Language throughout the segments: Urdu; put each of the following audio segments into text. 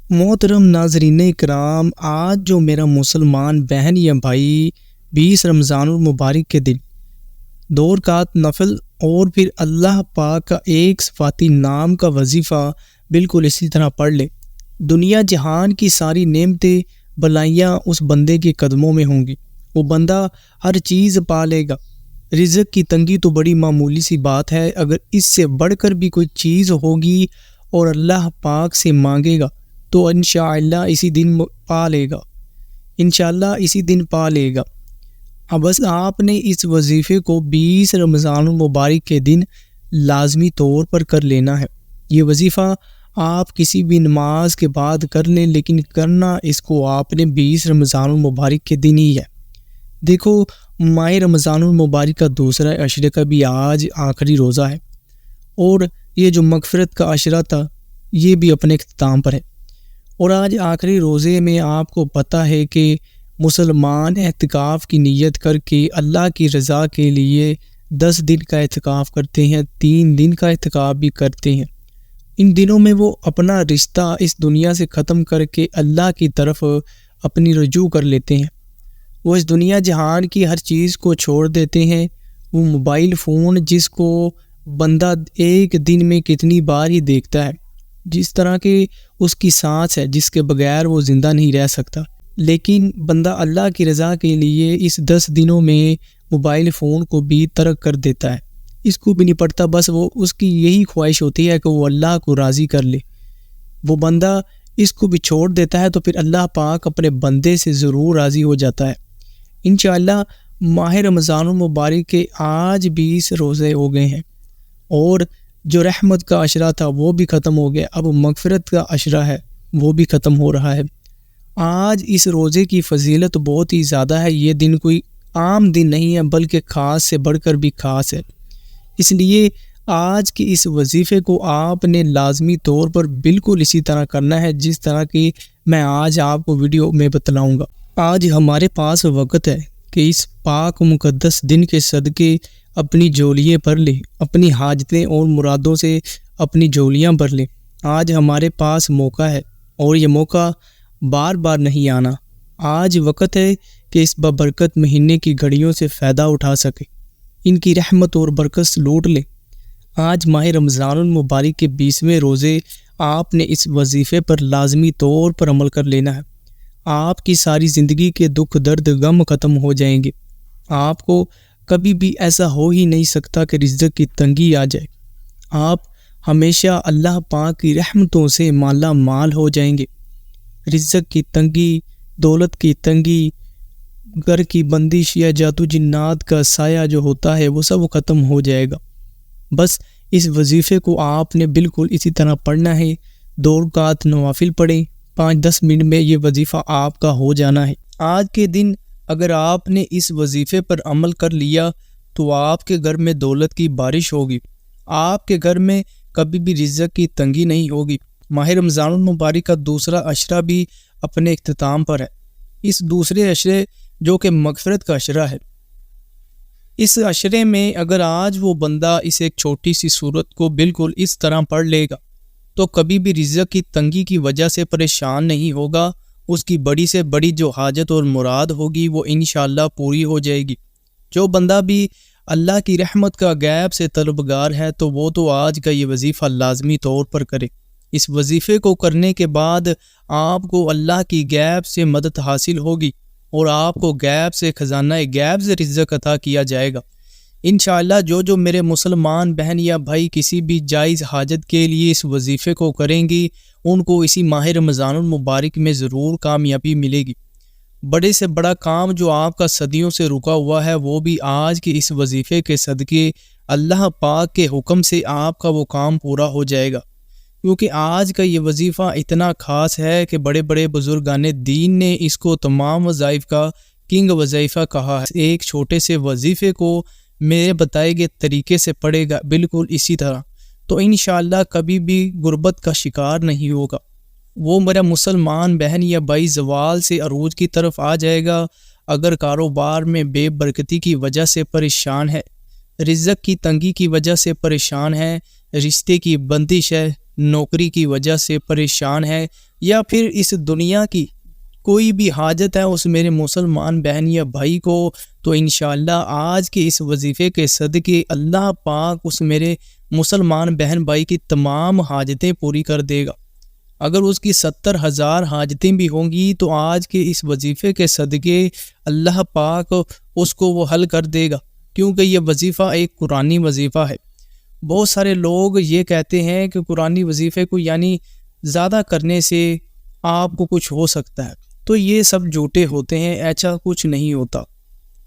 محترم ناظرین کرام، آج جو میرا مسلمان بہن یا بھائی 20 رمضان المبارک کے دن 2 رکعت نفل اور پھر اللہ پاک کا ایک صفاتی نام کا وظیفہ بالکل اسی طرح پڑھ لے، دنیا جہان کی ساری نعمتیں بلائیاں اس بندے کے قدموں میں ہوں گی۔ وہ بندہ ہر چیز پا لے گا۔ رزق کی تنگی تو بڑی معمولی سی بات ہے، اگر اس سے بڑھ کر بھی کوئی چیز ہوگی اور اللہ پاک سے مانگے گا تو انشاءاللہ اسی دن پا لے گا، انشاءاللہ اسی دن پا لے گا۔ اب بس آپ نے اس وظیفے کو 20 رمضان المبارک کے دن لازمی طور پر کر لینا ہے۔ یہ وظیفہ آپ کسی بھی نماز کے بعد کر لیں، لیکن کرنا اس کو آپ نے 20 رمضان المبارک کے دن ہی ہے۔ دیکھو، ماہ رمضان المبارک کا دوسرا عشرے کا بھی آج آخری روزہ ہے، اور یہ جو مغفرت کا عشرہ تھا یہ بھی اپنے اختتام پر ہے۔ اور آج آخری روزے میں آپ کو پتہ ہے کہ مسلمان اعتکاف کی نیت کر کے اللہ کی رضا کے لیے 10 دن کا اعتکاف کرتے ہیں، 3 دن کا اعتکاف بھی کرتے ہیں۔ ان دنوں میں وہ اپنا رشتہ اس دنیا سے ختم کر کے اللہ کی طرف اپنی رجوع کر لیتے ہیں۔ وہ اس دنیا جہان کی ہر چیز کو چھوڑ دیتے ہیں۔ وہ موبائل فون جس کو بندہ ایک دن میں کتنی بار ہی دیکھتا ہے، جس طرح کہ اس کی سانس ہے جس کے بغیر وہ زندہ نہیں رہ سکتا، لیکن بندہ اللہ کی رضا کے لیے اس 10 دنوں میں موبائل فون کو بھی ترک کر دیتا ہے۔ اس کو بھی نہیں پڑتا، بس وہ اس کی یہی خواہش ہوتی ہے کہ وہ اللہ کو راضی کر لے۔ وہ بندہ اس کو بھی چھوڑ دیتا ہے تو پھر اللہ پاک اپنے بندے سے ضرور راضی ہو جاتا ہے۔ انشاءاللہ ماہ رمضان المبارک کے آج 20 روزے ہو گئے ہیں، اور جو رحمت کا عشرہ تھا وہ بھی ختم ہو گیا، اب مغفرت کا عشرہ ہے وہ بھی ختم ہو رہا ہے۔ آج اس روزے کی فضیلت بہت ہی زیادہ ہے۔ یہ دن کوئی عام دن نہیں ہے، بلکہ خاص سے بڑھ کر بھی خاص ہے۔ اس لیے آج کے اس وظیفے کو آپ نے لازمی طور پر بالکل اسی طرح کرنا ہے جس طرح کہ میں آج آپ کو ویڈیو میں بتلاؤں گا۔ آج ہمارے پاس وقت ہے کہ اس پاک مقدس دن کے صدقے اپنی جولیاں بھر لیں، اپنی حاجتیں اور مرادوں سے اپنی جولیاں بھر لیں۔ آج ہمارے پاس موقع ہے، اور یہ موقع بار بار نہیں آنا۔ آج وقت ہے کہ اس بابرکت مہینے کی گھڑیوں سے فائدہ اٹھا سکے، ان کی رحمت اور برکت لوٹ لیں۔ آج ماہ رمضان المبارک کے 20ویں روزے آپ نے اس وظیفے پر لازمی طور پر عمل کر لینا ہے۔ آپ کی ساری زندگی کے دکھ درد غم ختم ہو جائیں گے۔ آپ کو کبھی بھی ایسا ہو ہی نہیں سکتا کہ رزق کی تنگی آ جائے۔ آپ ہمیشہ اللہ پاک کی رحمتوں سے مالا مال ہو جائیں گے۔ رزق کی تنگی، دولت کی تنگی، گھر کی بندش یا جادو جنات کا سایہ جو ہوتا ہے وہ سب ختم ہو جائے گا۔ بس اس وظیفے کو آپ نے بالکل اسی طرح پڑھنا ہے۔ 2 رکعت نوافل پڑھیں، 5-10 منٹ میں یہ وظیفہ آپ کا ہو جانا ہے۔ آج کے دن اگر آپ نے اس وظیفے پر عمل کر لیا تو آپ کے گھر میں دولت کی بارش ہوگی، آپ کے گھر میں کبھی بھی رزق کی تنگی نہیں ہوگی۔ ماہ رمضان المبارک کا دوسرا عشرہ بھی اپنے اختتام پر ہے۔ اس دوسرے عشرے جو کہ مغفرت کا عشرہ ہے، اس عشرے میں اگر آج وہ بندہ اس ایک چھوٹی سی صورت کو بالکل اس طرح پڑھ لے گا تو کبھی بھی رزق کی تنگی کی وجہ سے پریشان نہیں ہوگا۔ اس کی بڑی سے بڑی جو حاجت اور مراد ہوگی وہ انشاءاللہ پوری ہو جائے گی۔ جو بندہ بھی اللہ کی رحمت کا غیب سے طلبگار ہے تو وہ تو آج کا یہ وظیفہ لازمی طور پر کرے۔ اس وظیفے کو کرنے کے بعد آپ کو اللہ کی غیب سے مدد حاصل ہوگی، اور آپ کو غیب سے خزانہ غیب سے رزق عطا کیا جائے گا۔ انشاءاللہ جو میرے مسلمان بہن یا بھائی کسی بھی جائز حاجت کے لیے اس وظیفے کو کریں گی، ان کو اسی ماہ رمضان المبارک میں ضرور کامیابی ملے گی۔ بڑے سے بڑا کام جو آپ کا صدیوں سے رکا ہوا ہے وہ بھی آج کے اس وظیفے کے صدقے اللہ پاک کے حکم سے آپ کا وہ کام پورا ہو جائے گا، کیونکہ آج کا یہ وظیفہ اتنا خاص ہے کہ بڑے بڑے بزرگان دین نے اس کو تمام وظائف کا کنگ وظیفہ کہا ہے۔ ایک چھوٹے سے وظیفے کو میرے بتائے گئے طریقے سے پڑھے گا بالکل اسی طرح تو انشاءاللہ کبھی بھی غربت کا شکار نہیں ہوگا۔ وہ میرا مسلمان بہن یا بھائی زوال سے عروج کی طرف آ جائے گا۔ اگر کاروبار میں بے برکتی کی وجہ سے پریشان ہے، رزق کی تنگی کی وجہ سے پریشان ہے، رشتے کی بندش ہے، نوکری کی وجہ سے پریشان ہے یا پھر اس دنیا کی کوئی بھی حاجت ہے اس میرے مسلمان بہن یا بھائی کو، تو انشاءاللہ آج کے اس وظیفے کے صدقے اللہ پاک اس میرے مسلمان بہن بھائی کی تمام حاجتیں پوری کر دے گا۔ اگر اس کی 70,000 حاجتیں بھی ہوں گی تو آج کے اس وظیفے کے صدقے اللہ پاک اس کو وہ حل کر دے گا، کیونکہ یہ وظیفہ ایک قرآنی وظیفہ ہے۔ بہت سارے لوگ یہ کہتے ہیں کہ قرآنی وظیفے کو یعنی زیادہ کرنے سے آپ کو کچھ ہو سکتا ہے، تو یہ سب جھوٹے ہوتے ہیں، ایسا کچھ نہیں ہوتا،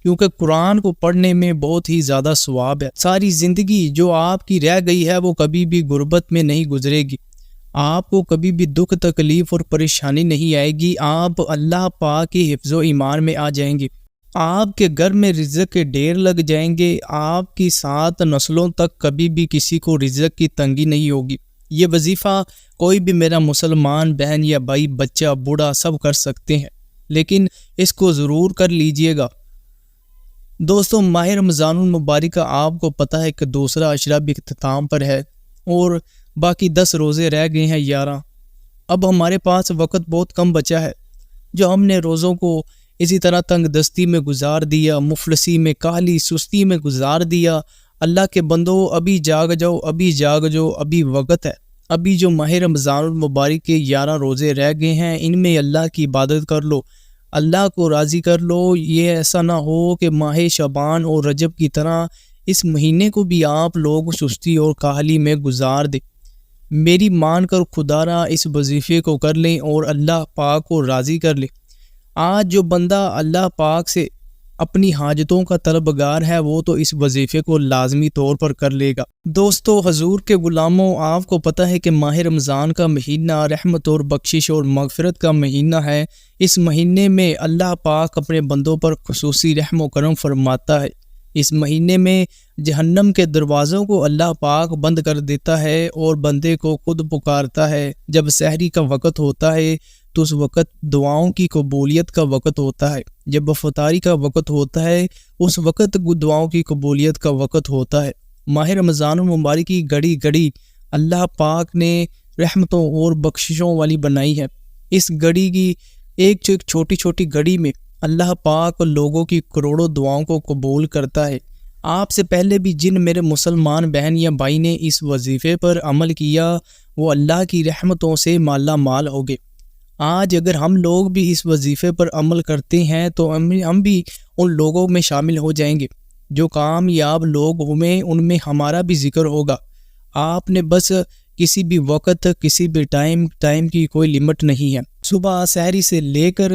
کیونکہ قرآن کو پڑھنے میں بہت ہی زیادہ ثواب ہے۔ ساری زندگی جو آپ کی رہ گئی ہے وہ کبھی بھی غربت میں نہیں گزرے گی، آپ کو کبھی بھی دکھ تکلیف اور پریشانی نہیں آئے گی، آپ اللہ پاک کی حفظ و ایمان میں آ جائیں گے، آپ کے گھر میں رزق کے ڈھیر لگ جائیں گے، آپ کی 7 نسلوں تک کبھی بھی کسی کو رزق کی تنگی نہیں ہوگی۔ یہ وظیفہ کوئی بھی میرا مسلمان بہن یا بھائی، بچہ بوڑھا سب کر سکتے ہیں، لیکن اس کو ضرور کر لیجئے گا۔ دوستو، ماہ رمضان المبارک کا آپ کو پتہ ہے کہ دوسرا عشرہ بھی اختتام پر ہے اور باقی 10 روزے رہ گئے ہیں 11۔ اب ہمارے پاس وقت بہت کم بچا ہے، جو ہم نے روزوں کو اسی طرح تنگ دستی میں گزار دیا، مفلسی میں، کاہلی سستی میں گزار دیا۔ اللہ کے بندو، ابھی جاگ جاؤ، ابھی جاگ جاؤ، ابھی وقت ہے۔ ابھی جو ماہ رمضان المبارک کے 11 روزے رہ گئے ہیں، ان میں اللہ کی عبادت کر لو، اللہ کو راضی کر لو۔ یہ ایسا نہ ہو کہ ماہ شعبان اور رجب کی طرح اس مہینے کو بھی آپ لوگ سستی اور کاہلی میں گزار دیں۔ میری مان کر خدا را اس وظیفے کو کر لیں اور اللہ پاک کو راضی کر لیں۔ آج جو بندہ اللہ پاک سے اپنی حاجتوں کا طلبگار ہے، وہ تو اس وظیفے کو لازمی طور پر کر لے گا۔ دوستو، حضور کے غلاموں، آپ کو پتہ ہے کہ ماہ رمضان کا مہینہ رحمت اور بخشش اور مغفرت کا مہینہ ہے۔ اس مہینے میں اللہ پاک اپنے بندوں پر خصوصی رحم و کرم فرماتا ہے۔ اس مہینے میں جہنم کے دروازوں کو اللہ پاک بند کر دیتا ہے اور بندے کو خود پکارتا ہے۔ جب سحری کا وقت ہوتا ہے تو اس وقت دعاؤں کی قبولیت کا وقت ہوتا ہے، جب افطاری کا وقت ہوتا ہے اس وقت دعاؤں کی قبولیت کا وقت ہوتا ہے۔ ماہ رمضان المبارک کی گھڑی گھڑی اللہ پاک نے رحمتوں اور بخششوں والی بنائی ہے۔ اس گھڑی کی ایک چھوٹی چھوٹی گھڑی میں اللہ پاک لوگوں کی کروڑوں دعاؤں کو قبول کرتا ہے۔ آپ سے پہلے بھی جن میرے مسلمان بہن یا بھائی نے اس وظیفے پر عمل کیا، وہ اللہ کی رحمتوں سے مالا مال ہو گئے۔ آج اگر ہم لوگ بھی اس وظیفے پر عمل کرتے ہیں تو ہم بھی ان لوگوں میں شامل ہو جائیں گے جو کامیاب لوگ ہوئے، ان میں ہمارا بھی ذکر ہوگا۔ آپ نے بس کسی بھی وقت، کسی بھی ٹائم کی کوئی لمٹ نہیں ہے۔ صبح سحری سے لے کر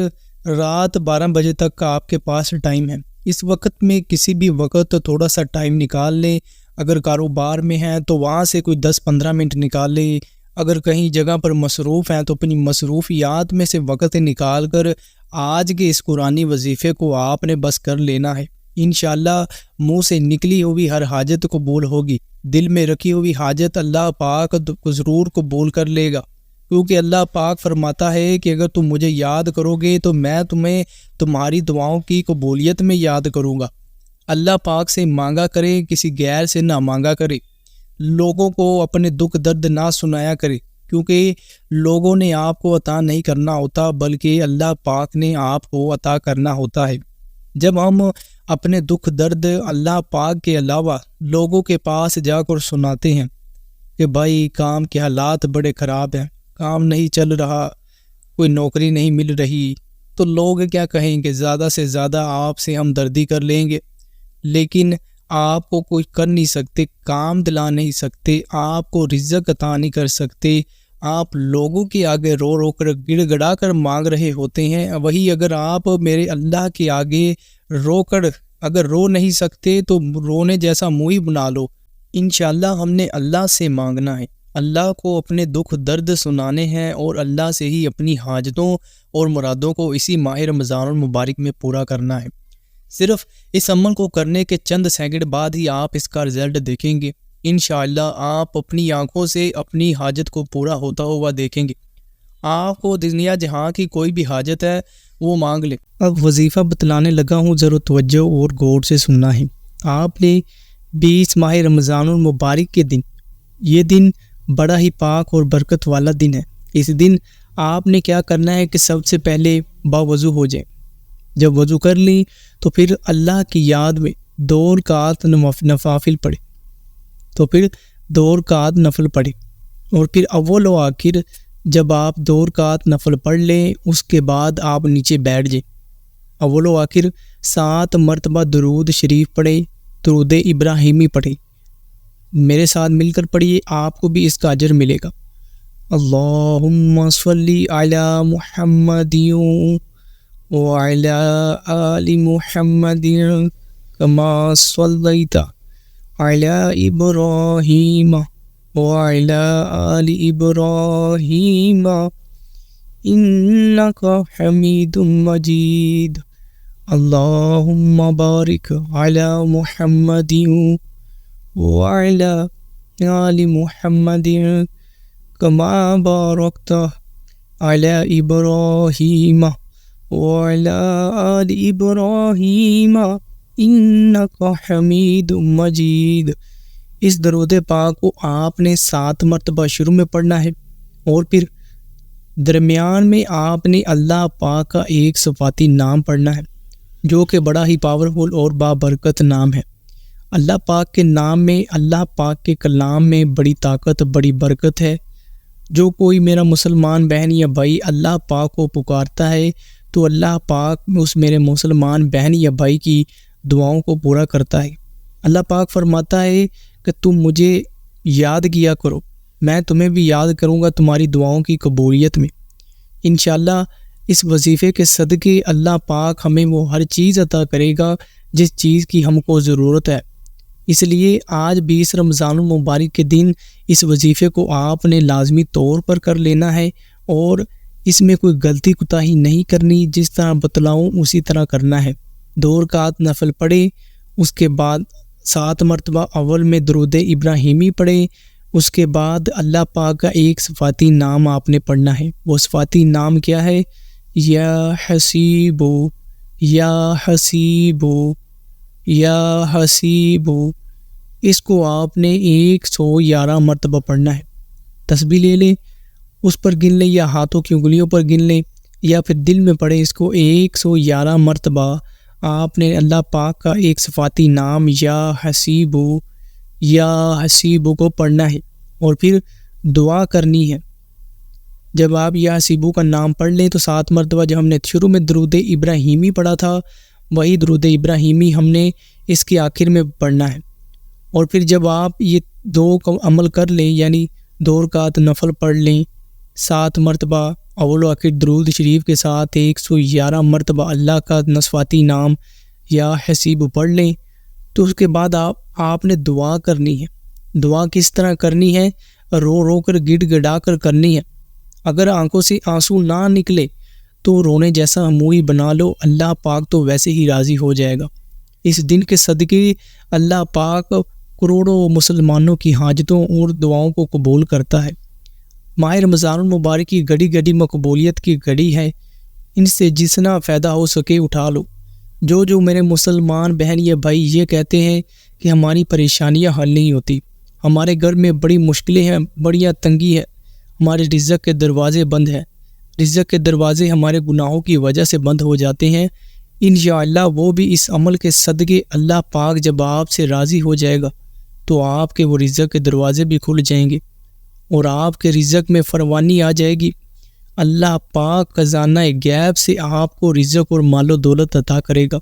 رات 12 بجے تک کا آپ کے پاس ٹائم ہے۔ اس وقت میں کسی بھی وقت تھوڑا سا ٹائم نکال لیں۔ اگر کاروبار میں ہیں تو وہاں سے کوئی 10-15 منٹ نکال لیں۔ اگر کہیں جگہ پر مصروف ہیں تو اپنی مصروفیات میں سے وقت نکال کر آج کے اس قرآنی وظیفے کو آپ نے بس کر لینا ہے۔ انشاءاللہ منہ سے نکلی ہوئی ہر حاجت قبول ہوگی، دل میں رکھی ہوئی حاجت اللہ پاک ضرور قبول کر لے گا، کیونکہ اللہ پاک فرماتا ہے کہ اگر تم مجھے یاد کرو گے تو میں تمہیں تمہاری دعاؤں کی قبولیت میں یاد کروں گا۔ اللہ پاک سے مانگا کرے، کسی غیر سے نہ مانگا کرے، لوگوں کو اپنے دکھ درد نہ سنایا کرے، کیونکہ لوگوں نے آپ کو عطا نہیں کرنا ہوتا بلکہ اللہ پاک نے آپ کو عطا کرنا ہوتا ہے۔ جب ہم اپنے دکھ درد اللہ پاک کے علاوہ لوگوں کے پاس جا کر سناتے ہیں کہ بھائی کام کے حالات بڑے خراب ہیں، کام نہیں چل رہا، کوئی نوکری نہیں مل رہی، تو لوگ کیا کہیں گے؟ زیادہ سے زیادہ آپ سے ہمدردی کر لیں گے، لیکن آپ کو کوئی کر نہیں سکتے، کام دلا نہیں سکتے، آپ کو رزق عطا نہیں کر سکتے۔ آپ لوگوں کے آگے رو رو کر گڑ گڑا کر مانگ رہے ہوتے ہیں، وہی اگر آپ میرے اللہ کے آگے رو کر اگر رو نہیں سکتے تو رونے جیسا منہ ہی بنا لو۔ انشاءاللہ ہم نے اللہ سے مانگنا ہے، اللہ کو اپنے دکھ درد سنانے ہیں اور اللہ سے ہی اپنی حاجتوں اور مرادوں کو اسی ماہ رمضان المبارک میں پورا کرنا ہے۔ صرف اس عمل کو کرنے کے چند سیکنڈ بعد ہی آپ اس کا رزلٹ دیکھیں گے۔ انشاءاللہ آپ اپنی آنکھوں سے اپنی حاجت کو پورا ہوتا ہوا دیکھیں گے۔ آپ کو دنیا جہاں کی کوئی بھی حاجت ہے وہ مانگ لیں۔ اب وظیفہ بتلانے لگا ہوں، ضرور توجہ اور غور سے سننا ہے۔ آپ نے 20 ماہ رمضان المبارک کے دن، یہ دن بڑا ہی پاک اور برکت والا دن ہے۔ اس دن آپ نے کیا کرنا ہے کہ سب سے پہلے باوضو ہو جائیں۔ جب وضو کر لیں تو پھر اللہ کی یاد میں 2 رکعت نوافل پڑھیں، تو پھر 2 رکعت نفل پڑھیں، اور پھر اول و آخر جب آپ 2 رکعت نفل پڑھ لیں اس کے بعد آپ نیچے بیٹھ جائیں۔ اول و آخر 7 مرتبہ درود شریف پڑھیں، درود ابراہیمی پڑھیں۔ میرے ساتھ مل کر پڑھیے، آپ کو بھی اس کا اجر ملے گا۔ اللہم صلی علی محمد وعلی آل محمد کما صلیت علی ابراہیم وعلی آل ابراہیم انک حمید مجید۔ اللہم بارک علی محمد وعلی آل محمد کما بارکت علی ابراہیم وعلی آل ابراہیم انک حمید مجید۔ اس درود پاک کو آپ نے 7 مرتبہ شروع میں پڑھنا ہے، اور پھر درمیان میں آپ نے اللہ پاک کا ایک صفاتی نام پڑھنا ہے جو کہ بڑا ہی پاورفل اور بابرکت نام ہے۔ اللہ پاک کے نام میں، اللہ پاک کے کلام میں بڑی طاقت، بڑی برکت ہے۔ جو کوئی میرا مسلمان بہن یا بھائی اللہ پاک کو پکارتا ہے تو اللہ پاک اس میرے مسلمان بہن یا بھائی کی دعاؤں کو پورا کرتا ہے۔ اللہ پاک فرماتا ہے کہ تم مجھے یاد کیا کرو، میں تمہیں بھی یاد کروں گا تمہاری دعاؤں کی قبولیت میں۔ انشاءاللہ اس وظیفے کے صدقے اللہ پاک ہمیں وہ ہر چیز عطا کرے گا جس چیز کی ہم کو ضرورت ہے۔ اس لیے آج 20 رمضان المبارک کے دن اس وظیفے کو آپ نے لازمی طور پر کر لینا ہے، اور اس میں کوئی غلطی کوتاہی نہیں کرنی، جس طرح بتلاؤں اسی طرح کرنا ہے۔ 2 رکعت نفل پڑھے، اس کے بعد 7 مرتبہ اول میں درود ابراہیمی پڑھے، اس کے بعد اللہ پاک کا ایک صفاتی نام آپ نے پڑھنا ہے۔ وہ صفاتی نام کیا ہے؟ یا حسیبو، یا حسیبو، یا حسیبو۔ اس کو آپ نے 111 مرتبہ پڑھنا ہے۔ تسبیح لے لیں، اس پر گن لیں، یا ہاتھوں کی انگلیوں پر گن لیں، یا پھر دل میں پڑھیں۔ اس کو 111 مرتبہ آپ نے اللہ پاک کا ایک صفاتی نام یا حسیبو، یا حسیبو کو پڑھنا ہے، اور پھر دعا کرنی ہے۔ جب آپ یا حسیبو کا نام پڑھ لیں تو 7 مرتبہ جو ہم نے شروع میں درود ابراہیمی پڑھا تھا وہی درود ابراہیمی ہم نے اس کے آخر میں پڑھنا ہے۔ اور پھر جب آپ یہ 2 کو عمل کر لیں، یعنی 2 رکعت نفل پڑھ لیں، 7 مرتبہ اول و آخر درود شریف کے ساتھ 111 مرتبہ اللہ کا صفاتی نام یا حسیب پڑھ لیں، تو اس کے بعد آپ نے دعا کرنی ہے۔ دعا کس طرح کرنی ہے؟ رو رو کر، گڑ گڑا کر کرنی ہے۔ اگر آنکھوں سے آنسو نہ نکلے تو رونے جیسا منہ ہی بنا لو، اللہ پاک تو ویسے ہی راضی ہو جائے گا۔ اس دن کے صدقے اللہ پاک کروڑوں مسلمانوں کی حاجتوں اور دعاؤں کو قبول کرتا ہے۔ ماہ رمضان المبارک کی گھڑی گھڑی مقبولیت کی گھڑی ہے، ان سے جتنا فائدہ ہو سکے اٹھا لو۔ جو میرے مسلمان بہن یا بھائی یہ کہتے ہیں کہ ہماری پریشانیاں حل نہیں ہوتی، ہمارے گھر میں بڑی مشکلیں ہیں، بڑی تنگی ہے، ہمارے رزق کے دروازے بند ہیں، رزق کے دروازے ہمارے گناہوں کی وجہ سے بند ہو جاتے ہیں، انشاءاللہ وہ بھی اس عمل کے صدقے اللہ پاک جب آپ سے راضی ہو جائے گا تو آپ کے وہ رزق کے دروازے بھی کھل جائیں گے اور آپ کے رزق میں فراوانی آ جائے گی۔ اللہ پاک خزانہ غیب سے آپ کو رزق اور مال و دولت عطا کرے گا۔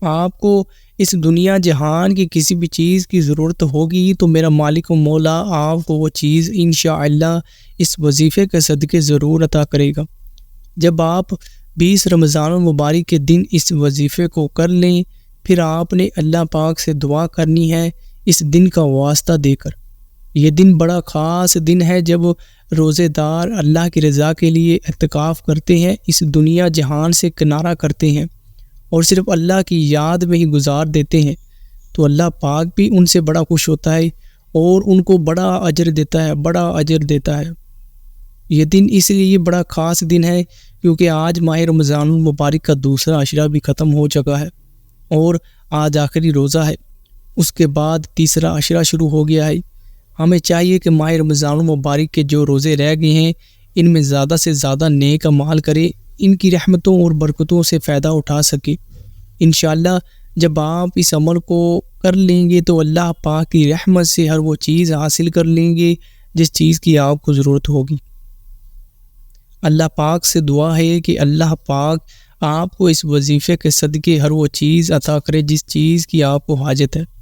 آپ کو اس دنیا جہان کی کسی بھی چیز کی ضرورت ہوگی تو میرا مالک و مولا آپ کو وہ چیز انشاءاللہ اس وظیفے کے صدقے ضرور عطا کرے گا۔ جب آپ 20 رمضان المبارک کے دن اس وظیفے کو کر لیں، پھر آپ نے اللہ پاک سے دعا کرنی ہے اس دن کا واسطہ دے کر۔ یہ دن بڑا خاص دن ہے جب روزے دار اللہ کی رضا کے لیے اعتکاف کرتے ہیں، اس دنیا جہان سے کنارہ کرتے ہیں اور صرف اللہ کی یاد میں ہی گزار دیتے ہیں، تو اللہ پاک بھی ان سے بڑا خوش ہوتا ہے اور ان کو بڑا اجر دیتا ہے، بڑا اجر دیتا ہے۔ یہ دن اس لیے بڑا خاص دن ہے کیونکہ آج ماہ رمضان المبارک کا دوسرا عشرہ بھی ختم ہو چکا ہے اور آج آخری روزہ ہے، اس کے بعد تیسرا عشرہ شروع ہو گیا ہے۔ ہمیں چاہیے کہ ماہ رمضان المبارک کے جو روزے رہ گئے ہیں ان میں زیادہ سے زیادہ نیک اعمال کرے، ان کی رحمتوں اور برکتوں سے فائدہ اٹھا سکے۔ انشاءاللہ جب آپ اس عمل کو کر لیں گے تو اللہ پاک کی رحمت سے ہر وہ چیز حاصل کر لیں گے جس چیز کی آپ کو ضرورت ہوگی۔ اللہ پاک سے دعا ہے کہ اللہ پاک آپ کو اس وظیفے کے صدقے ہر وہ چیز عطا کرے جس چیز کی آپ کو حاجت ہے۔